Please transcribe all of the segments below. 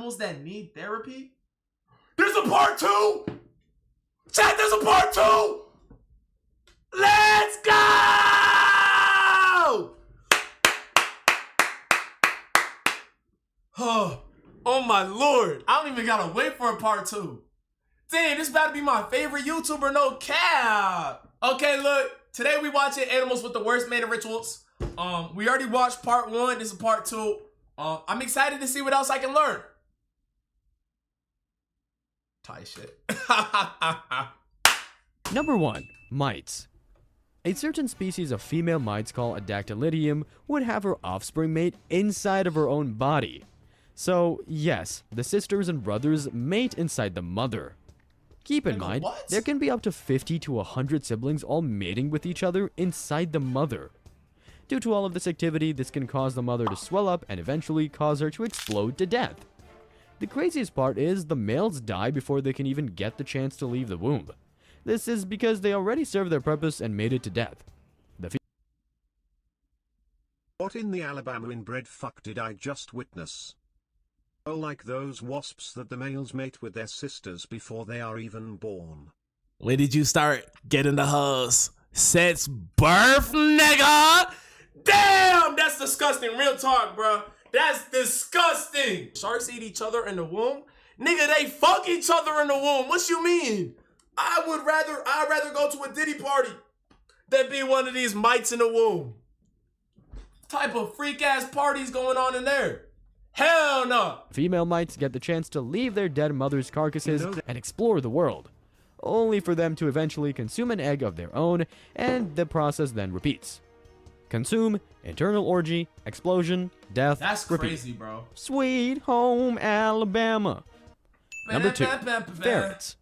animals that need therapy? There's a part 2! Chat, there's a part 2! Let's go! Oh my lord. I don't even gotta wait for a part 2. Damn, this about to be my favorite YouTuber, no cap. Okay, look. Today we watching animals with the worst mating rituals. We already watched part 1. This is part 2. I'm excited to see what else I can learn. Tie shit. Number 1. Mites. A certain species of female mites called a dactylidium would have her offspring mate inside of her own body. So, yes, the sisters and brothers mate inside the mother. Keep in mind, there can be up to 50 to 100 siblings all mating with each other inside the mother. Due to all of this activity, this can cause the mother to swell up and eventually cause her to explode to death. The craziest part is the males die before they can even get the chance to leave the womb. This is because they already served their purpose and mated to death. What in the Alabama inbred fuck did I just witness? Oh, like those wasps that the males mate with their sisters before they are even born. When did you start getting the hugs? Since birth, nigga? Damn, that's disgusting. Real talk, bro. That's disgusting. Sharks eat each other in the womb? Nigga, they fuck each other in the womb. What you mean? I'd rather go to a Diddy party than be one of these mites in the womb. Type of freak ass parties going on in there? Hell no! Female mites get the chance to leave their dead mother's carcasses and explore the world, only for them to eventually consume an egg of their own, and the process then repeats. Consume, internal orgy, explosion, death, That's repeat. crazy, bro. Sweet home Alabama. Number 2. Ferrets.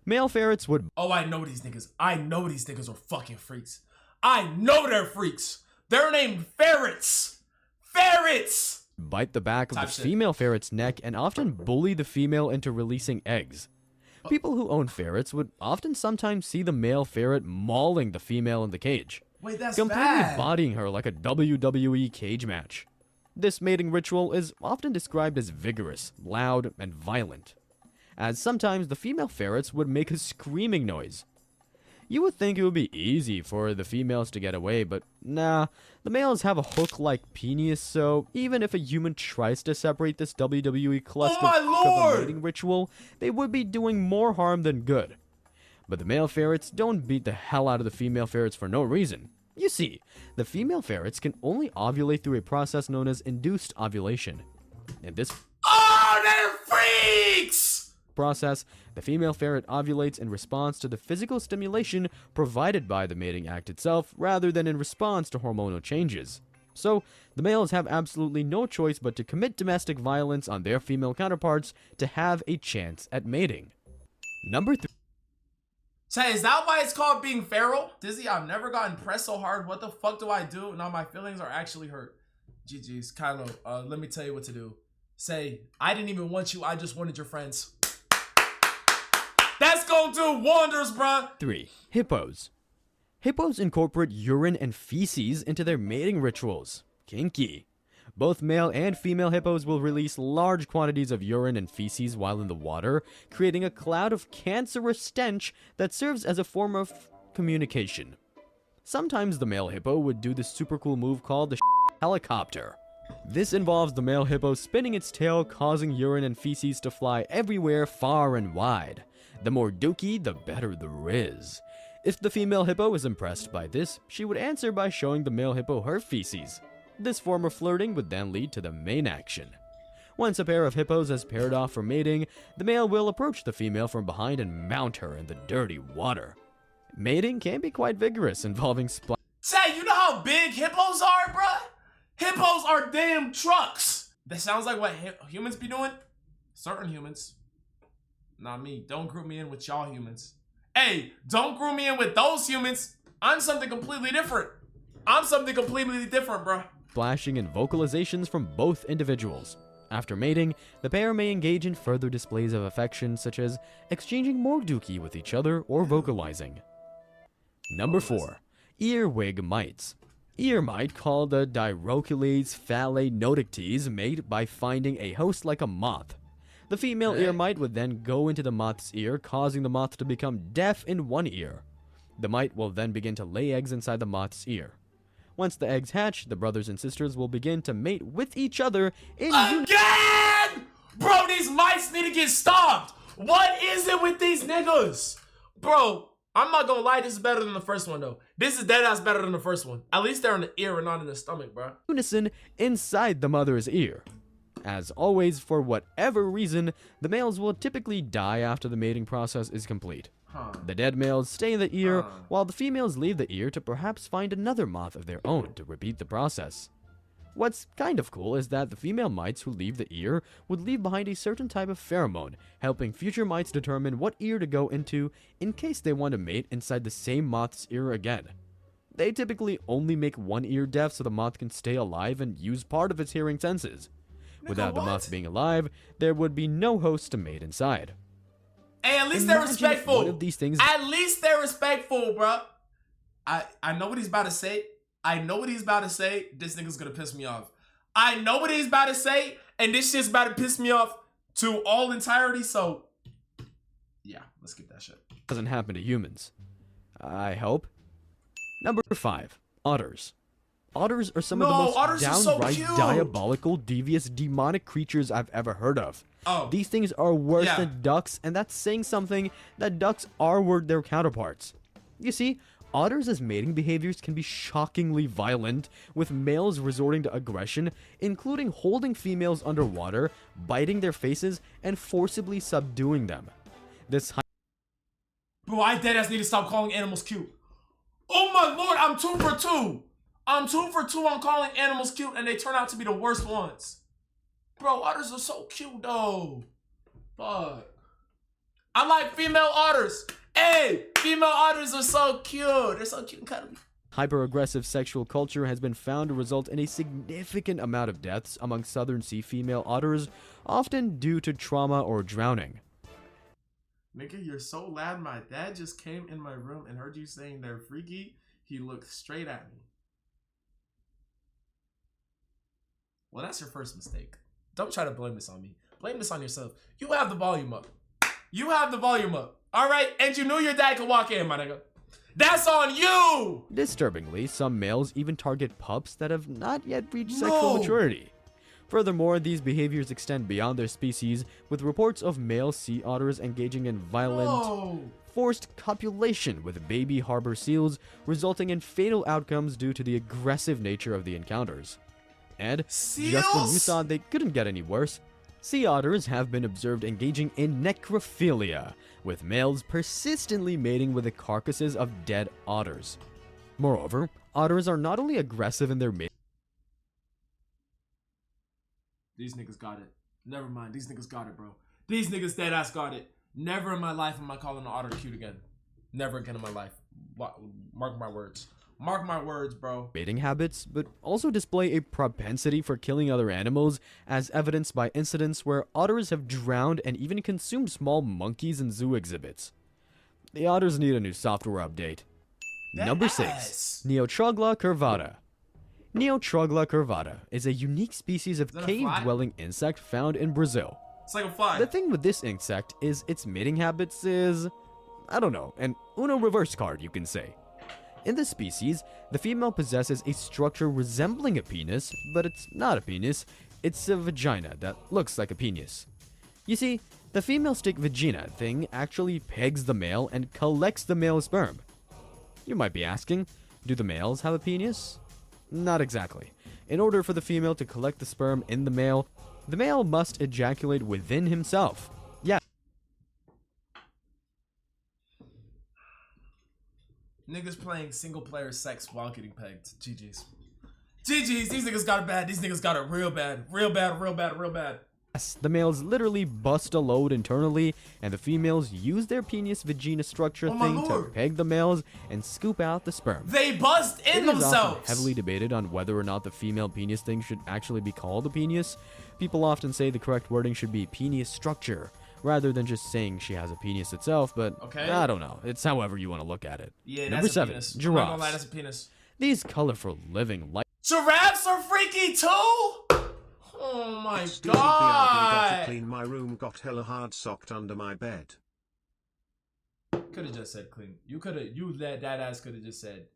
Male ferrets would... Oh, I know these niggas. I know these niggas are fucking freaks. I know they're freaks. They're named ferrets. Ferrets! Bite the back of the female ferret's neck and often bully the female into releasing eggs. People who own ferrets would often sometimes see the male ferret mauling the female in the cage, Wait, that's completely bad. bodying her like a WWE cage match. This mating ritual is often described as vigorous, loud, and violent, as sometimes the female ferrets would make a screaming noise. You would think it would be easy for the females to get away, but nah, the males have a hook-like penis, so even if a human tries to separate this WWE cluster of a mating ritual, they would be doing more harm than good. But the male ferrets don't beat the hell out of the female ferrets for no reason. You see, the female ferrets can only ovulate through a process known as induced ovulation. In this they're freaks! process, the female ferret ovulates in response to the physical stimulation provided by the mating act itself rather than in response to hormonal changes. So, the males have absolutely no choice but to commit domestic violence on their female counterparts to have a chance at mating. Number 3. Say, is that why it's called being feral? Dizzy, I've never gotten pressed so hard. What the fuck do I do? Now my feelings are actually hurt. GG's, Kylo, let me tell you what to do. Say, I didn't even want you, I just wanted your friends. That's gonna do wonders, bruh. 3. Hippos. Hippos incorporate urine and feces into their mating rituals. Kinky. Both male and female hippos will release large quantities of urine and feces while in the water, creating a cloud of cancerous stench that serves as a form of communication. Sometimes the male hippo would do this super cool move called the helicopter. This involves the male hippo spinning its tail, causing urine and feces to fly everywhere far and wide. The more dookie, the better the riz. If the female hippo is impressed by this, she would answer by showing the male hippo her feces. This form of flirting would then lead to the main action. Once a pair of hippos has paired off for mating, the male will approach the female from behind and mount her in the dirty water. Mating can be quite vigorous, involving Say, you know how big hippos are, bruh? Hippos are damn trucks. That sounds like what humans be doing. Certain humans. Not me. Don't group me in with y'all humans. Hey, don't group me in with those humans. I'm something completely different. Bro. Splashing and vocalizations from both individuals. After mating, the pair may engage in further displays of affection, such as exchanging more dookie with each other or vocalizing. Number 4. Earwig mites. Ear mite, called the Dirocules phalaenodictes, mate by finding a host like a moth. The female ear mite would then go into the moth's ear, causing the moth to become deaf in one ear. The mite will then begin to lay eggs inside the moth's ear. Once the eggs hatch, the brothers and sisters will begin to mate with each other in Again! Bro, these mice need to get stopped. What is it with these niggas? Bro, I'm not gonna lie, this is better than the first one though. This is dead ass better than the first one. At least they're in the ear and not in the stomach, bro. unison inside the mother's ear. As always, for whatever reason, the males will typically die after the mating process is complete. The dead males stay in the ear, while the females leave the ear to perhaps find another moth of their own to repeat the process. What's kind of cool is that the female mites who leave the ear would leave behind a certain type of pheromone, helping future mites determine what ear to go into in case they want to mate inside the same moth's ear again. They typically only make one ear deaf so the moth can stay alive and use part of its hearing senses. Without the moth being alive, there would be no host to mate inside. Hey, at least they're respectful. One of these things. At least they're respectful, bro. I know what he's about to say. I know what he's about to say. This nigga's gonna piss me off. I know what he's about to say, and this shit's about to piss me off to all entirety, so yeah, let's skip that shit. Doesn't happen to humans. I hope. Number 5. Otters. Otters are some of the most downright diabolical, devious, demonic creatures I've ever heard of. Oh. These things are worse than ducks, and that's saying something that ducks are their counterparts. You see, otters' as mating behaviors can be shockingly violent, with males resorting to aggression, including holding females underwater, biting their faces, and forcibly subduing them. This Bro, I deadass need to stop calling animals cute. Oh my lord, I'm 2 for 2. I'm 2 for 2 on calling animals cute, and they turn out to be the worst ones. Bro, otters are so cute though. Fuck. I like female otters. Hey, female otters are so cute. They're so cute and cuddly. hyper-aggressive sexual culture has been found to result in a significant amount of deaths among southern sea female otters, often due to trauma or drowning. Nigga, you're so loud. My dad just came in my room and heard you saying they're freaky. He looked straight at me. Well, that's your first mistake. Don't try to blame this on me. Blame this on yourself. You have the volume up. You have the volume up. All right? And you knew your dad could walk in, my nigga. That's on you! Disturbingly, some males even target pups that have not yet reached sexual maturity. Furthermore, these behaviors extend beyond their species, with reports of male sea otters engaging in violent, forced copulation with baby harbor seals, resulting in fatal outcomes due to the aggressive nature of the encounters. And, just when you thought they couldn't get any worse, sea otters have been observed engaging in necrophilia, with males persistently mating with the carcasses of dead otters. Moreover, otters are not only aggressive in their mating. These niggas got it. Never mind. These niggas got it, bro. These niggas dead ass got it. Never in my life am I calling an otter cute again. Never again in my life. Mark my words. Mark my words, bro. Mating habits, but also display a propensity for killing other animals, as evidenced by incidents where otters have drowned and even consumed small monkeys in zoo exhibits. The otters need a new software update. Number 6. Neotrogla curvata. Neotrogla curvata is a unique species of cave-dwelling insect found in Brazil. It's like a fly. The thing with this insect is its mating habits is, I don't know, an Uno reverse card, you can say. In this species, the female possesses a structure resembling a penis, but it's not a penis, it's a vagina that looks like a penis. You see, the female stick vagina thing actually pegs the male and collects the male's sperm. You might be asking, do the males have a penis? Not exactly. In order for the female to collect the sperm in the male must ejaculate within himself. Yeah. Niggas playing single player sex while getting pegged. GG's. GG's. These niggas got it bad. These niggas got it real bad. Real bad, real bad, real bad. Yes, the males literally bust a load internally, and the females use their penis-vagina structure thing to peg the males and scoop out the sperm. They bust in themselves! It is often heavily debated on whether or not the female penis thing should actually be called a penis. People often say the correct wording should be penis structure, rather than just saying she has a penis itself, but I don't know. It's however you want to look at it. Yeah, Number 7, penis. giraffes. I'm not gonna lie, that's a penis. These colorful living life. Giraffes are freaky too? Oh my Stupid BRB got to god! clean my room, got hella hard socked under my bed. Could have just said clean. That ass could have just said,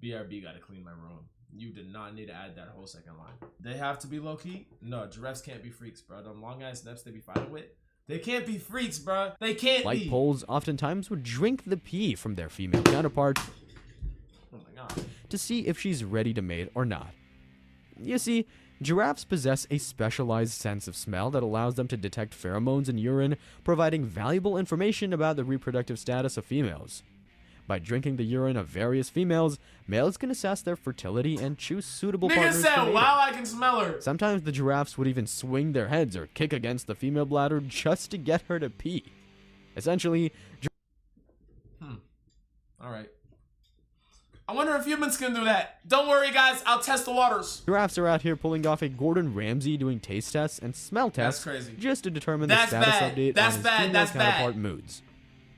BRB got to clean my room. You did not need to add that whole second line. They have to be low key? No, giraffes can't be freaks, bro. Them long ass nips they be fighting with. They can't be freaks, bro. They can't Light be. poles oftentimes would drink the pee from their female counterpart Oh my god. to see if she's ready to mate or not. You see, giraffes possess a specialized sense of smell that allows them to detect pheromones in urine, providing valuable information about the reproductive status of females. By drinking the urine of various females, males can assess their fertility and choose suitable Nigga partners. said, to mate. wow, I can smell her. Sometimes the giraffes would even swing their heads or kick against the female bladder just to get her to pee. Essentially, Alright. I wonder if humans can do that. Don't worry, guys. I'll test the waters. giraffes are out here pulling off a Gordon Ramsay doing taste tests and smell tests crazy. just to determine That's the status bad. update That's on his bad. female That's bad. counterpart moods.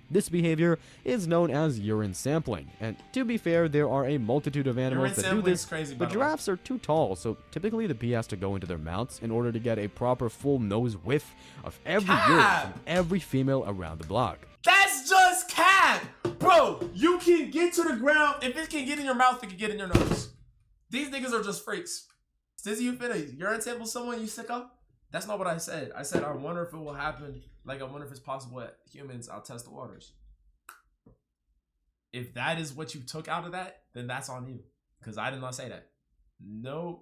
This behavior is known as urine sampling, and to be fair, there are a multitude of animals Urine that do sampling is this, crazy, by but the way. giraffes are too tall, so typically the pee has to go into their mouths in order to get a proper full nose whiff of every urine Cap. from every female around the block. That's just cap. Bro, you can get to the ground. If it can get in your mouth, it can get in your nose. These niggas are just freaks. Stizzy, you finna urine sample someone you sick of? That's not what I said. I said I wonder if it will happen. Like, I wonder if it's possible at humans. I'll test the waters. If that is what you took out of that, then that's on you. Because I did not say that. No,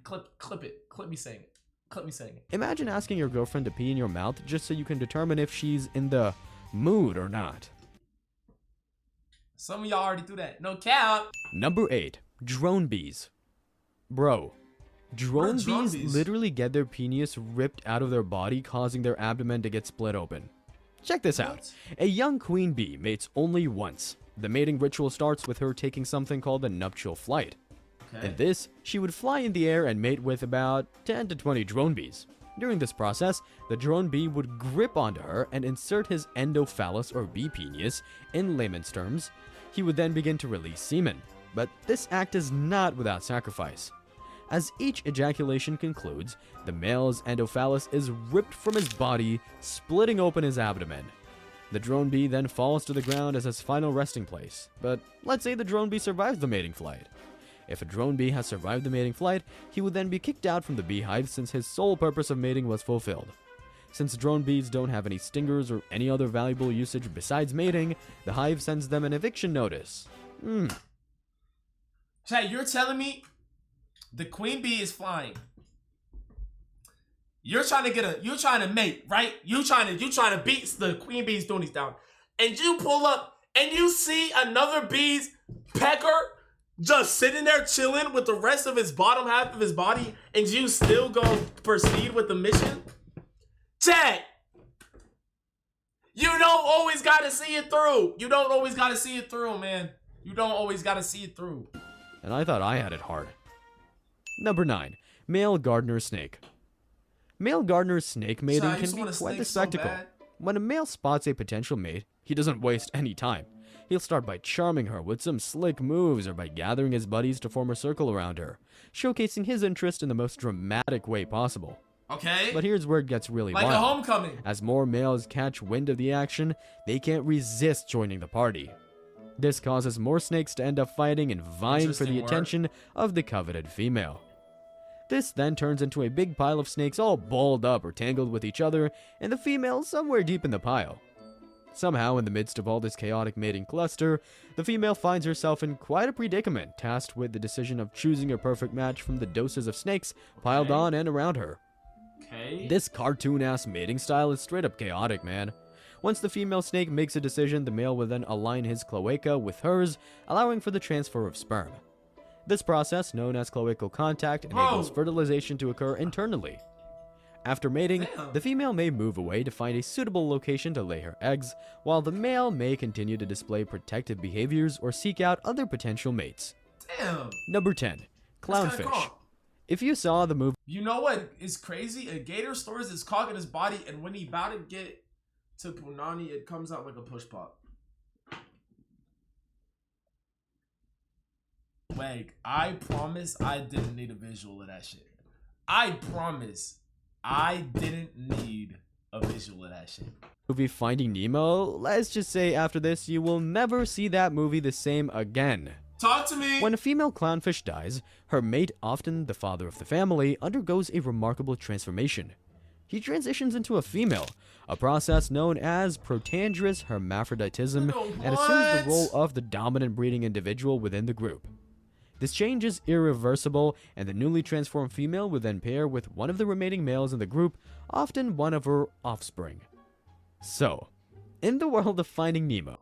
clip it. Clip me saying it. Clip me saying it. Imagine asking your girlfriend to pee in your mouth just so you can determine if she's in the mood or not. Some of y'all already do that. No cap. Number 8. Drone bees. Bro, drone What are drone bees bees? literally get their penis ripped out of their body, causing their abdomen to get split open. Check this out. What? A young queen bee mates only once. The mating ritual starts with her taking something called a nuptial flight. Okay. In this, she would fly in the air and mate with about 10 to 20 drone bees. During this process, the drone bee would grip onto her and insert his endophallus or bee penis, in layman's terms. He would then begin to release semen. But this act is not without sacrifice. As each ejaculation concludes, the male's endophallus is ripped from his body, splitting open his abdomen. The drone bee then falls to the ground as his final resting place. But let's say the drone bee survives the mating flight. If a drone bee has survived the mating flight, he would then be kicked out from the beehive since his sole purpose of mating was fulfilled. Since drone bees don't have any stingers or any other valuable usage besides mating, the hive sends them an eviction notice. Chat, you're telling me the queen bee is flying. You're trying to mate, right? You trying to beat the queen bee's doing these down. And you pull up and you see another bee's pecker just sitting there chilling with the rest of his bottom half of his body, and you still go proceed with the mission? Chat, you don't always gotta see it through. You don't always gotta see it through, man. You don't always gotta see it through. And I thought I had it hard. Number 9. Male gardener snake. Male gardener snake mating Sorry, I can used to be want a quite the snake so spectacle. bad. When a male spots a potential mate, he doesn't waste any time. He'll start by charming her with some slick moves or by gathering his buddies to form a circle around her, showcasing his interest in the most dramatic way possible. Okay? But here's where it gets really Like a wild. homecoming. As more males catch wind of the action, they can't resist joining the party. This causes more snakes to end up fighting and vying for the Interesting work. attention of the coveted female. This then turns into a big pile of snakes all balled up or tangled with each other, and the female somewhere deep in the pile. Somehow, in the midst of all this chaotic mating cluster, the female finds herself in quite a predicament, tasked with the decision of choosing a perfect match from the doses of snakes piled Okay. on and around her. Okay. This cartoon-ass mating style is straight up chaotic, man. Once the female snake makes a decision, the male will then align his cloaca with hers, allowing for the transfer of sperm. This process, known as cloacal contact, enables Whoa. fertilization to occur internally. After mating, Damn. the female may move away to find a suitable location to lay her eggs, while the male may continue to display protective behaviors or seek out other potential mates. Damn. Number 10. That's kinda Clownfish. cool. If you saw the movie You know what is crazy? A gator stores his cock in his body, and when he about to get to Punani, it comes out like a push pop. Wait, I promise I didn't need a visual of that shit. I promise, I didn't need a visual of that shit. Movie Finding Nemo, let's just say after this, you will never see that movie the same again. Talk to me. When a female clownfish dies, her mate, often the father of the family, undergoes a remarkable transformation. He transitions into a female, a process known as protandrous hermaphroditism, and assumes the role of the dominant breeding individual within the group. This change is irreversible, and the newly transformed female will then pair with one of the remaining males in the group, often one of her offspring. So, in the world of Finding Nemo,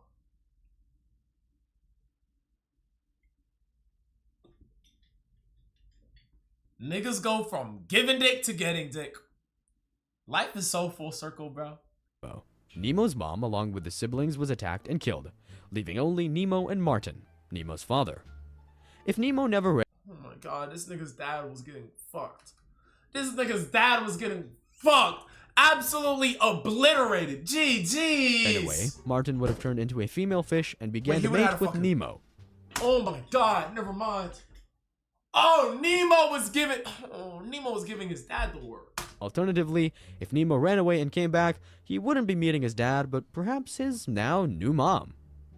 Niggas go from giving dick to getting dick. Life is so full circle, bro. Nemo's mom, along with the siblings, was attacked and killed, leaving only Nemo and Martin, Nemo's father. If Nemo never Oh my god, this nigga's dad was getting fucked. This nigga's dad was getting fucked. Absolutely obliterated. GG's. Anyway, Martin would have turned into a female fish and began to he would've had mate a with fucking- Nemo. Oh my god, never mind. Oh, Nemo was giving his dad the word. Alternatively, if Nemo ran away and came back, he wouldn't be meeting his dad, but perhaps his now new mom.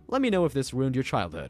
Let me know if this ruined your childhood.